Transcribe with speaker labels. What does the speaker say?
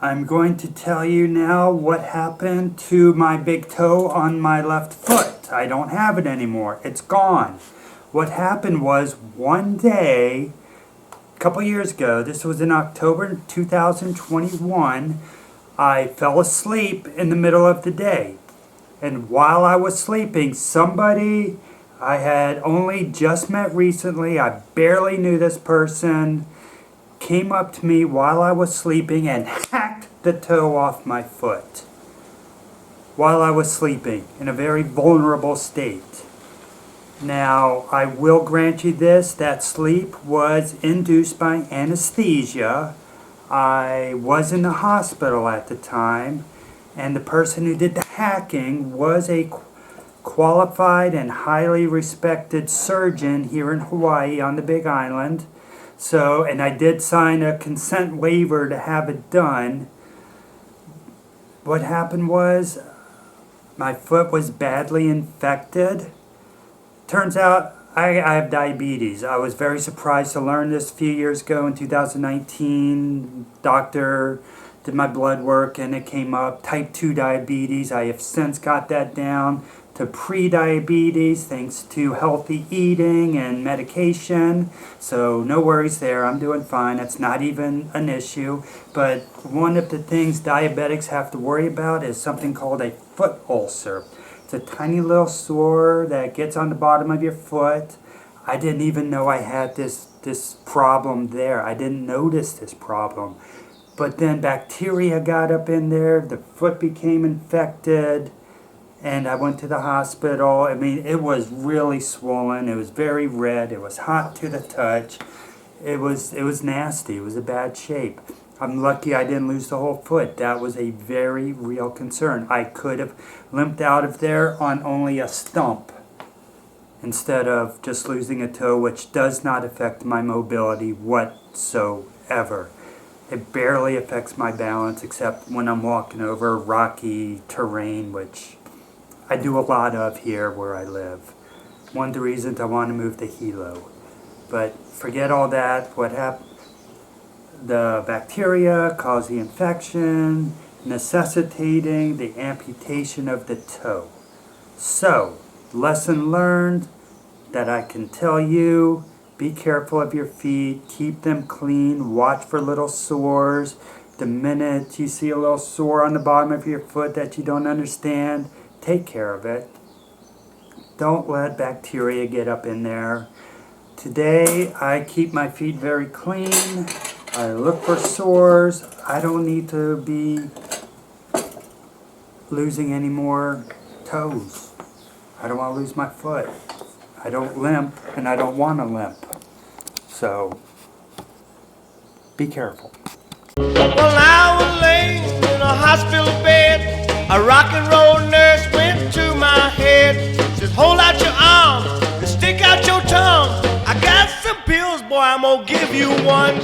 Speaker 1: I'm going to tell you now what happened to my big toe on my left foot. I don't have it anymore. It's gone. What happened was one day, a couple years ago, this was in October 2021, I fell asleep in the middle of the day. And while I was sleeping, somebody I had only just met recently, I barely knew this person, came up to me while I was sleeping and hacked the toe off my foot while I was sleeping in a very vulnerable state. Now, I will grant you this, that sleep was induced by anesthesia. I was in the hospital at the time, and the person who did the hacking was a qualified and highly respected surgeon here in Hawaii on the Big Island. So, and I did sign a consent waiver to have it done. What happened was my foot was badly infected. Turns out I have diabetes. I was very surprised to learn this a few years ago in 2019. Doctor did my blood work and it came up type 2 diabetes. I have since got that down to pre-diabetes thanks to healthy eating and medication. So no worries there. I'm doing fine. That's not even an issue. But one of the things diabetics have to worry about is something called a foot ulcer. It's a tiny little sore that gets on the bottom of your foot. I didn't even know I had this problem there. I didn't notice this problem. But then bacteria got up in there, the foot became infected, and I went to the hospital. I mean, it was really swollen. It was very red. It was hot to the touch. It was nasty. It was a bad shape. I'm lucky I didn't lose the whole foot. That was a very real concern. I could have limped out of there on only a stump instead of just losing a toe, which does not affect my mobility whatsoever. It barely affects my balance except when I'm walking over rocky terrain, which I do a lot of here where I live. One of the reasons I want to move to Hilo. But forget all that. What happened? The bacteria caused the infection, necessitating the amputation of the toe. So, lesson learned that I can tell you, be careful of your feet, keep them clean, watch for little sores. The minute you see a little sore on the bottom of your foot that you don't understand, take care of it. Don't let bacteria get up in there. Today, I keep my feet very clean. I look for sores. I don't need to be losing any more toes. I don't want to lose my foot. I don't limp, and I don't want to limp. So, be careful.
Speaker 2: Well, I was laying in a hospital bed. A rock and roll nurse went to my head. Says, hold out your arm and stick out your tongue. I got some pills, boy, I'm gonna give you one.